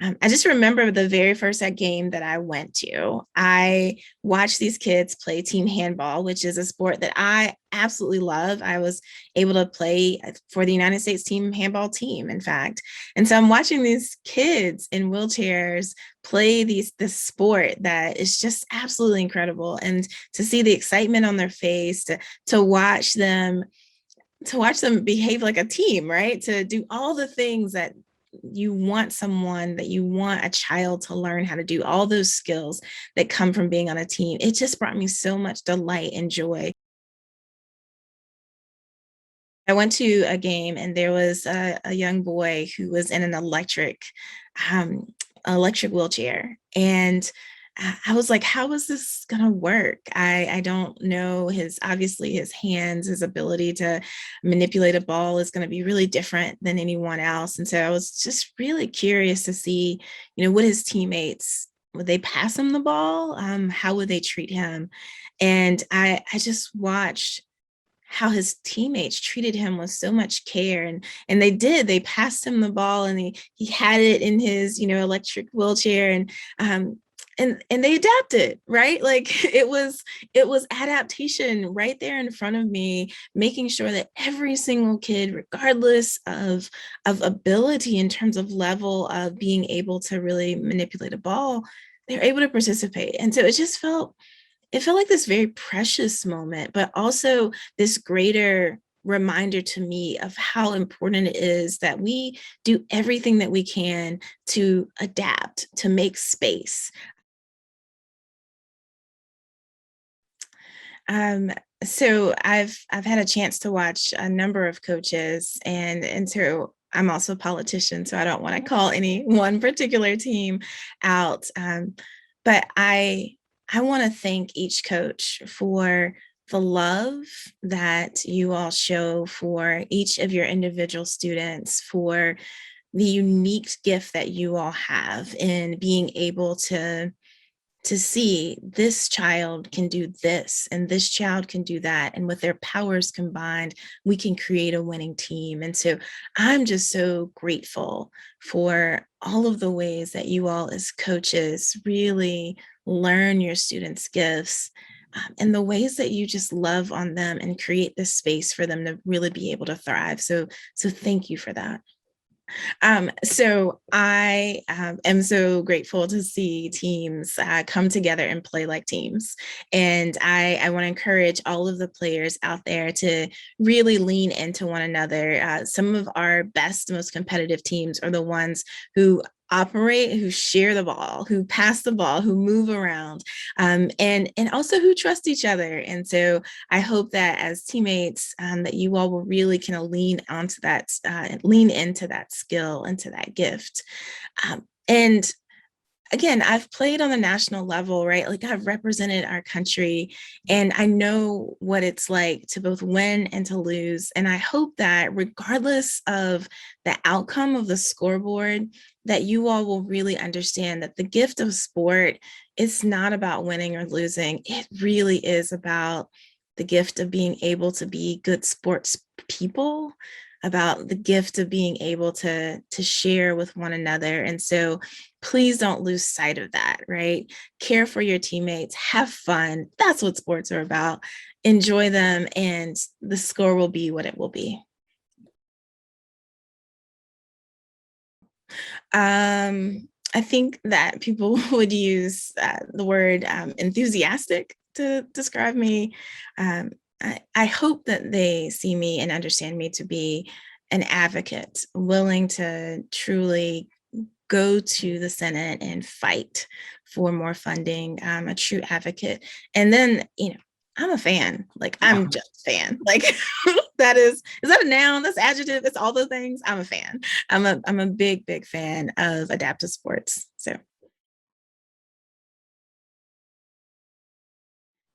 I just remember the very first game that I went to. I watched these kids play team handball, which is a sport that I absolutely love. I was able to play for the United States team handball team, in fact. And so I'm watching these kids in wheelchairs play this sport that is just absolutely incredible. And to see the excitement on their face, to watch them behave like a team, right? To do all the things that you want a child to learn how to do, all those skills that come from being on a team. It just brought me so much delight and joy. I went to a game and there was a young boy who was in an um, electric wheelchair. And I was like, how is this going to work? I don't know obviously his hands, his ability to manipulate a ball is going to be really different than anyone else. And so I was just really curious to see, would his teammates, would they pass him the ball? How would they treat him? And I just watched how his teammates treated him with so much care, and they passed him the ball, and he had it in his electric wheelchair, and they adapted, right? Like it was adaptation right there in front of me, making sure that every single kid, regardless of ability in terms of level of being able to really manipulate a ball, they're able to participate. And so it felt like this very precious moment, but also this greater reminder to me of how important it is that we do everything that we can to adapt, to make space. Um, so I've had a chance to watch a number of coaches, and so I'm also a politician, so I don't want to call any one particular team out. But I want to thank each coach for the love that you all show for each of your individual students, for the unique gift that you all have in being able to see this child can do this and this child can do that, and with their powers combined we can create a winning team. And so I'm just so grateful for all of the ways that you all as coaches really learn your students gifts, and the ways that you just love on them and create this space for them to really be able to thrive. So thank you for that. So I am so grateful to see teams come together and play like teams. And I want to encourage all of the players out there to really lean into one another. Some of our best, most competitive teams are the ones who operate, who share the ball, who pass the ball, who move around, and also who trust each other. And so I hope that as teammates, that you all will really kind of lean into that skill, into that gift. And again, I've played on the national level, right? Like I've represented our country, and I know what it's like to both win and to lose. And I hope that regardless of the outcome of the scoreboard, that you all will really understand that the gift of sport is not about winning or losing. It really is about the gift of being able to be good sports people, about the gift of being able to share with one another. And so please don't lose sight of that, right? Care for your teammates, have fun. That's what sports are about. Enjoy them, and the score will be what it will be. I think that people would use the word enthusiastic to describe me. I hope that they see me and understand me to be an advocate, willing to truly go to the Senate and fight for more funding. I'm a true advocate. And then, I'm a fan. Like, I'm just a fan. Like, is that a noun? That's adjective. It's all those things. I'm a fan. I'm a big, big fan of adaptive sports. So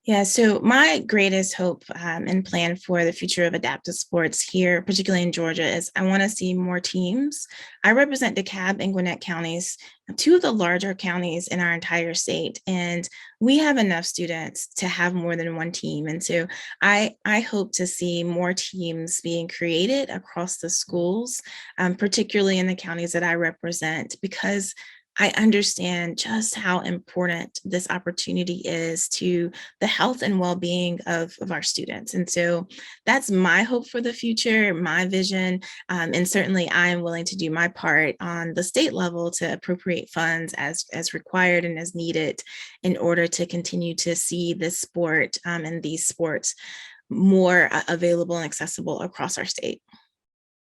yeah, so my greatest hope and plan for the future of adaptive sports here, particularly in Georgia, is I want to see more teams. I represent DeKalb and Gwinnett counties, two of the larger counties in our entire state, and we have enough students to have more than one team. And so I hope to see more teams being created across the schools, particularly in the counties that I represent, because I understand just how important this opportunity is to the health and well-being of our students. And so that's my hope for the future, my vision. And certainly I am willing to do my part on the state level to appropriate funds as required and as needed in order to continue to see this sport and these sports more available and accessible across our state.